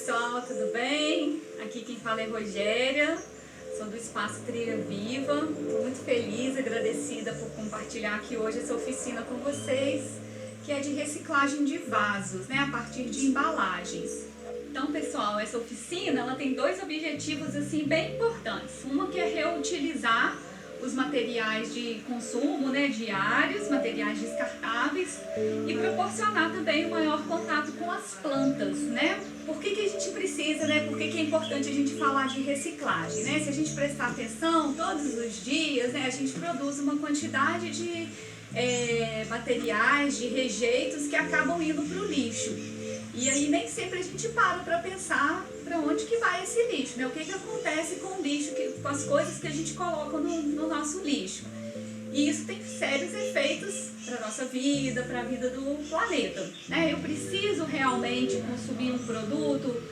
pessoal, tudo bem? Aqui quem fala é Rogéria, sou do Espaço Trilha Viva. Estou muito feliz, agradecida por compartilhar aqui hoje essa oficina com vocês, que é de reciclagem de vasos, né, a partir de embalagens. Então, pessoal, essa oficina ela tem dois objetivos assim bem importantes. Uma que é reutilizar os materiais de consumo, né, diários, materiais descartáveis, e proporcionar também um maior contato com as plantas, né? Por que a gente precisa, né? Por que é importante a gente falar de reciclagem, né? Se a gente prestar atenção todos os dias, né, a gente produz uma quantidade de materiais, de rejeitos que acabam indo para o lixo. E aí nem sempre a gente para pensar para onde que vai esse lixo, né? O que acontece com o lixo, com as coisas que a gente coloca no nosso lixo. E isso tem sérios efeitos para a nossa vida, para a vida do planeta, né? Eu preciso realmente consumir um produto,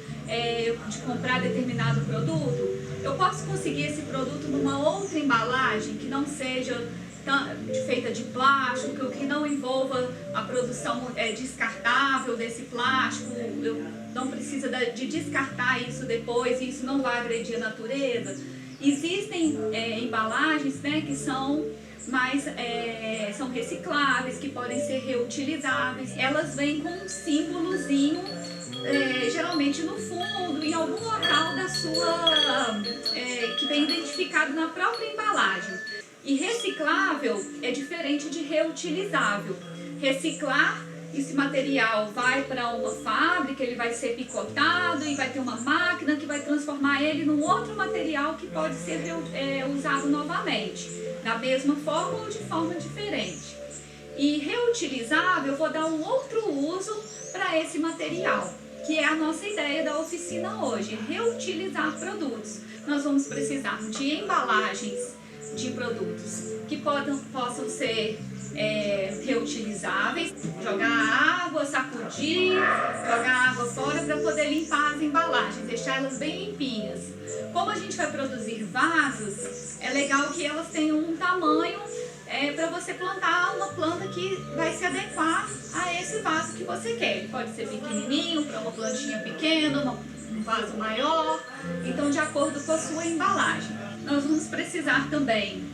de comprar determinado produto? Eu posso conseguir esse produto numa outra embalagem que não seja feita de plástico, que não envolva a produção descartável desse plástico, eu não precisa de descartar isso depois e isso não vai agredir a natureza. Existem embalagens, né, que são são recicláveis, que podem ser reutilizáveis. Elas vêm com um símbolozinho, geralmente no fundo, em algum local da sua, que vem identificado na própria embalagem. E reciclável é diferente de reutilizável. Reciclar, esse material vai para uma fábrica, ele vai ser picotado e vai ter uma máquina que vai transformar ele num outro material que pode ser usado novamente, da mesma forma ou de forma diferente. E reutilizável, eu vou dar um outro uso para esse material, que é a nossa ideia da oficina hoje, reutilizar produtos. Nós vamos precisar de embalagens de produtos que possam ser reutilizáveis, jogar água, sacudir, jogar água fora para poder limpar as embalagens, deixar elas bem limpinhas. Como a gente vai produzir vasos, é legal que elas tenham um tamanho para você plantar uma planta que vai se adequar a esse vaso que você quer. Ele pode ser pequenininho para uma plantinha pequena, um vaso maior, então de acordo com a sua embalagem. Nós vamos precisar também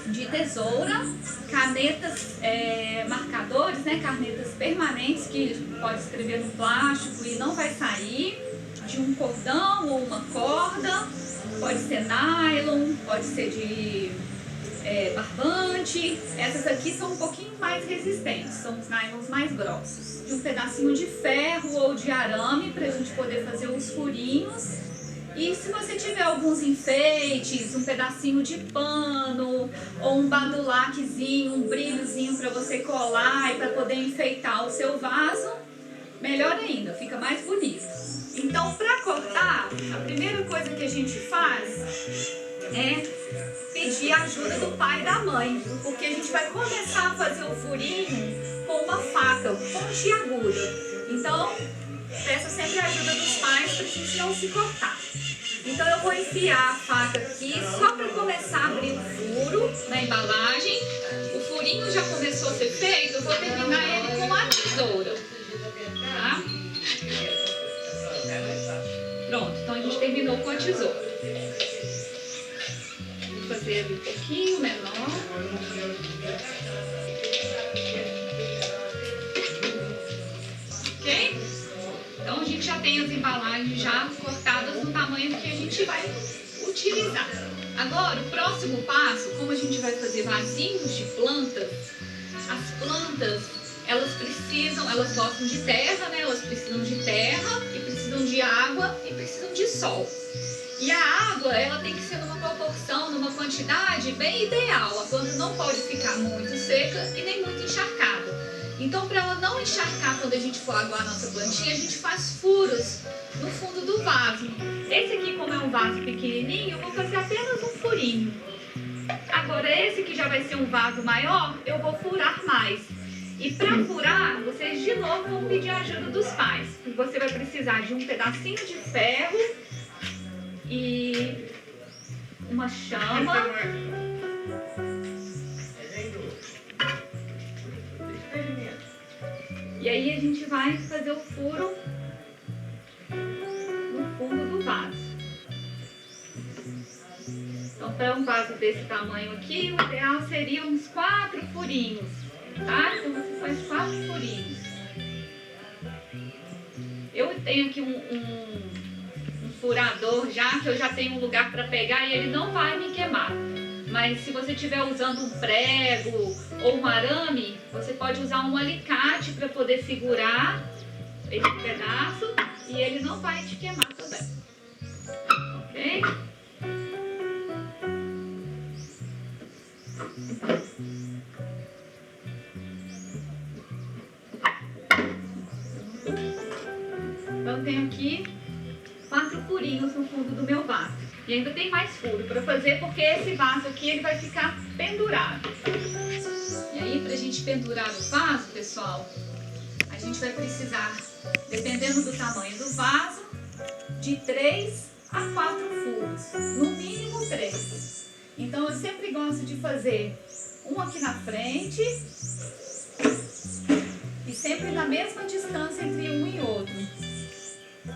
de tesoura, canetas marcadores, né, canetas permanentes que pode escrever no plástico e não vai sair, de um cordão ou uma corda, pode ser nylon, pode ser de barbante. Essas aqui são um pouquinho mais resistentes, são os nylons mais grossos. De um pedacinho de ferro ou de arame para a gente poder fazer os furinhos. E se você tiver alguns enfeites, um pedacinho de pano ou um badulaquezinho, um brilhozinho para você colar e para poder enfeitar o seu vaso, melhor ainda, fica mais bonito. Então, para cortar, a primeira coisa que a gente faz é pedir a ajuda do pai e da mãe, porque a gente vai começar a fazer o furinho com uma faca pontiaguda. Então, peça sempre a ajuda dos pais para a gente não se cortar. Então eu vou enfiar a faca aqui só para começar a abrir o furo na embalagem. O furinho já começou a ser feito, eu vou terminar ele com a tesoura. Tá? Pronto, então a gente terminou com a tesoura. Vou fazer ele um pouquinho menor. Ok? Então a gente já tem as embalagens já cortadas no tamanho que a gente vai utilizar. Agora, o próximo passo, como a gente vai fazer vasinhos de plantas, as plantas, elas gostam de terra, né? Elas precisam de terra, e precisam de água, e precisam de sol. E a água, ela tem que ser numa proporção, numa quantidade bem ideal. A planta não pode ficar muito seca e nem muito encharcada. Então, para ela não encharcar quando a gente for aguar a nossa plantinha, a gente faz furos no fundo do vaso. Esse aqui, como é um vaso pequenininho, eu vou fazer apenas um furinho. Agora, esse que já vai ser um vaso maior, eu vou furar mais. E para furar, vocês de novo vão pedir a ajuda dos pais. Você vai precisar de um pedacinho de ferro e uma chama. E aí a gente vai fazer o furo para um vaso desse tamanho aqui, o ideal seria uns 4 furinhos, tá? Então você faz 4 furinhos. Eu tenho aqui um furador já, que eu já tenho um lugar para pegar e ele não vai me queimar. Mas se você estiver usando um prego ou um arame, você pode usar um alicate para poder segurar esse pedaço e ele não vai te queimar também. Ok? Então eu tenho aqui 4 furinhos no fundo do meu vaso. E ainda tem mais furo para fazer, porque esse vaso aqui ele vai ficar pendurado. E aí, pra gente pendurar o vaso, pessoal, a gente vai precisar, dependendo do tamanho do vaso, de 3 a 4 furos, no mínimo 3. Então eu sempre gosto de fazer um aqui na frente e sempre na mesma distância entre um e outro.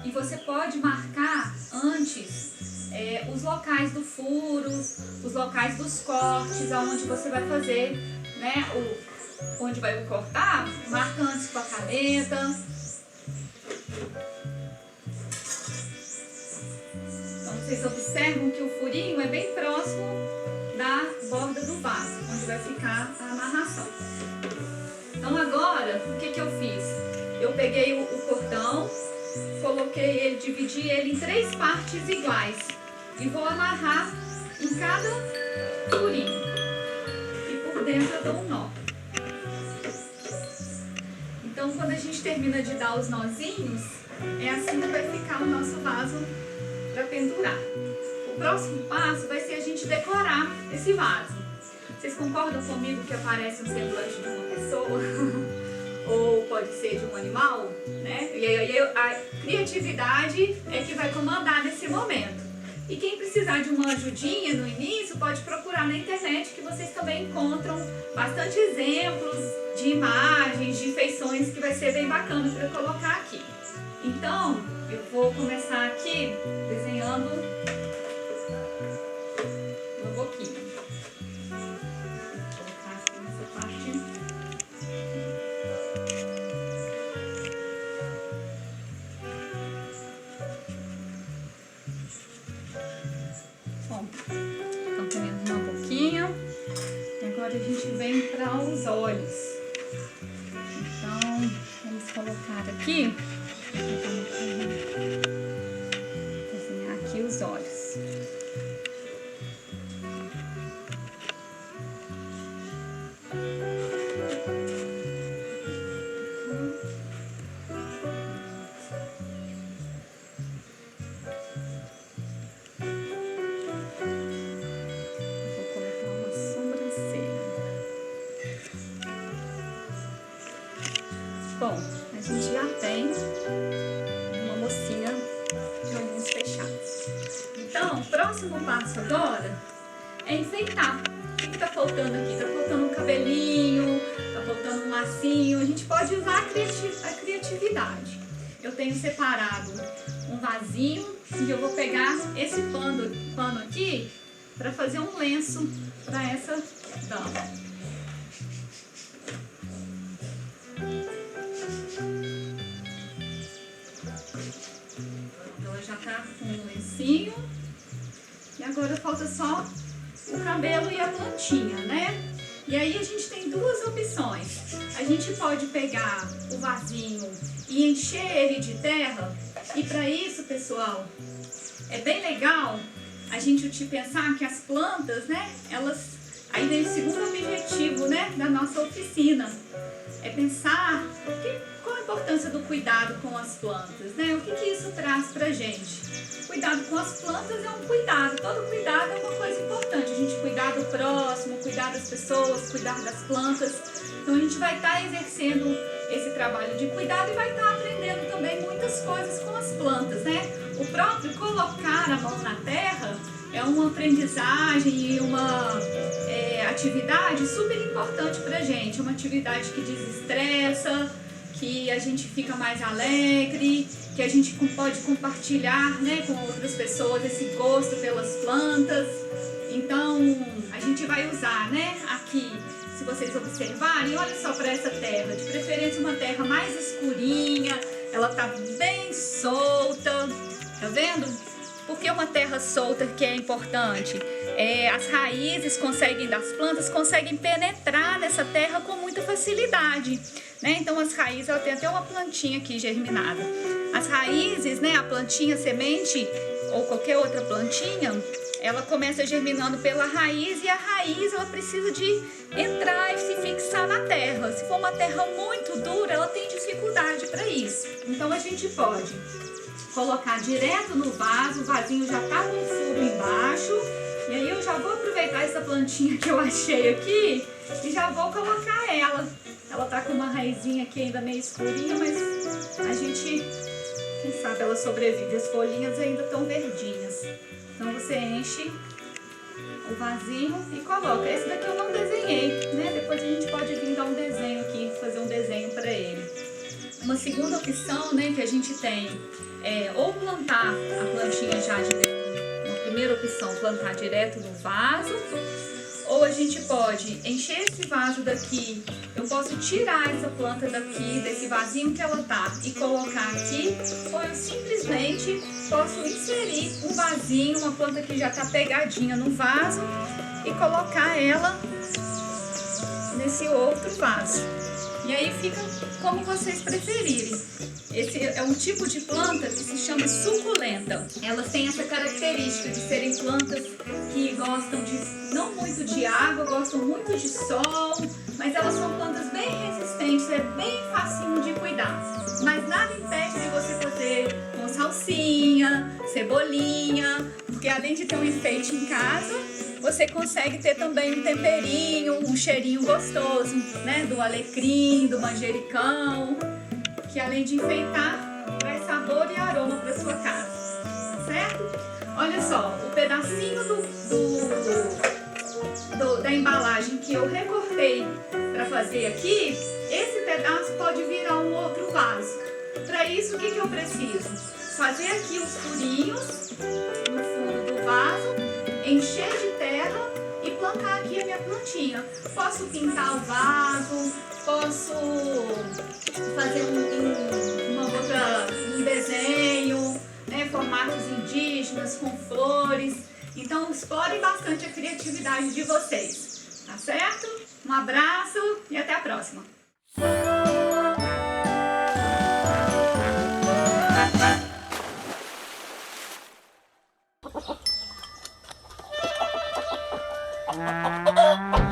E você pode marcar antes os locais do furo, os locais dos cortes, aonde você vai fazer, né, onde vai cortar, marca antes com a caneta. Então vocês observam que o furinho é bem próximo da borda do vaso, onde vai ficar a amarração. Então agora, o que eu fiz? Eu peguei o cordão, coloquei ele, dividi ele em 3 partes iguais e vou amarrar em cada furinho e por dentro eu dou um nó. Então quando a gente termina de dar os nozinhos, é assim que vai ficar o nosso vaso para pendurar. O próximo passo vai ser a gente decorar esse vaso. Vocês concordam comigo que aparece um semblante de uma pessoa? Ou pode ser de um animal, né? E aí a criatividade é que vai comandar nesse momento. E quem precisar de uma ajudinha no início, pode procurar na internet, que vocês também encontram bastante exemplos de imagens, de feições, que vai ser bem bacana para colocar aqui. Então, eu vou começar aqui desenhando uma boquinha. Vou colocar aqui nessa parte. Bom, então temos uma boquinha. E agora a gente vem para os olhos. Então, vamos colocar aqui. Desenhar aqui os olhos. Vou colocar uma sobrancelha. Bom, a gente já tem uma mocinha de olhinhos fechados. Então, o próximo passo agora é enfeitar. O que tá faltando aqui? Tá faltando um cabelinho, tá faltando um lacinho. A gente pode usar a criatividade. Eu tenho separado um vasinho e eu vou pegar esse pano aqui para fazer um lenço para essa dama. Ela já tá com um lencinho e agora falta só o cabelo e a plantinha, né? E aí a gente tem 2 opções. A gente pode pegar o vasinho e encher ele de terra. E para isso, pessoal, é bem legal a gente pensar que as plantas, né? Aí vem o segundo objetivo, né, da nossa oficina. É pensar qual a importância do cuidado com as plantas, né? O que isso traz pra gente? Cuidado com as plantas é um cuidado. Todo cuidado é uma coisa importante. A gente cuidar do próximo, cuidar das pessoas, cuidar das plantas. Então a gente vai estar exercendo esse trabalho de cuidado e vai estar aprendendo também muitas coisas com as plantas, né? O próprio colocar a mão na terra é uma aprendizagem e uma atividade super importante pra gente. É uma atividade que desestressa, que a gente fica mais alegre que a gente pode compartilhar, né, com outras pessoas esse gosto pelas plantas. Então a gente vai usar, né, aqui, se vocês observarem, olha só para essa terra, de preferência uma terra mais escurinha, ela tá bem solta, tá vendo? Por que uma terra solta que é importante? As raízes das plantas conseguem penetrar nessa terra com muita facilidade, né? Então as raízes, ela tem até uma plantinha aqui germinada. As raízes, né, a plantinha, a semente ou qualquer outra plantinha, ela começa germinando pela raiz, e a raiz ela precisa de entrar e se fixar na terra. Se for uma terra muito dura, ela tem dificuldade para isso. Então a gente pode colocar direto no vaso, o vasinho já tá com furo embaixo, e aí eu já vou aproveitar essa plantinha que eu achei aqui e já vou colocar ela. Ela tá com uma raizinha aqui ainda meio escurinha, mas a gente, quem sabe ela sobrevive, as folhinhas ainda estão verdinhas. Então você enche o vasinho e coloca. Esse daqui eu não desenhei, né? Depois a gente pode vir dar um desenho aqui, fazer um desenho para ele. Uma segunda opção, né, que a gente tem é ou plantar a plantinha já direto. Uma primeira opção, plantar direto no vaso. Ou a gente pode encher esse vaso daqui, eu posso tirar essa planta daqui, desse vasinho que ela tá, e colocar aqui, ou eu simplesmente posso inserir um vasinho, uma planta que já tá pegadinha no vaso, e colocar ela nesse outro vaso. E aí fica como vocês preferirem. Esse é um tipo de planta que se chama suculenta. Elas têm essa característica de serem plantas que gostam não muito de água, gostam muito de sol, mas elas são plantas bem resistentes, é bem facinho de cuidar. Mas nada impede de você fazer com salsinha, cebolinha, porque além de ter um enfeite em casa, você consegue ter também um temperinho, um cheirinho gostoso, né? Do alecrim, do manjericão, que além de enfeitar, traz sabor e aroma para sua casa, tá certo? Olha só, o pedacinho da embalagem que eu recortei para fazer aqui, esse pedaço pode virar um outro vaso. Para isso, o que eu preciso? Fazer aqui os furinhos no fundo do vaso, encher de terra e plantar aqui a minha plantinha. Posso pintar o vaso, posso fazer um desenho, né, formatos indígenas com flores. Então explorem bastante a criatividade de vocês, tá certo? Um abraço e até a próxima! Ah.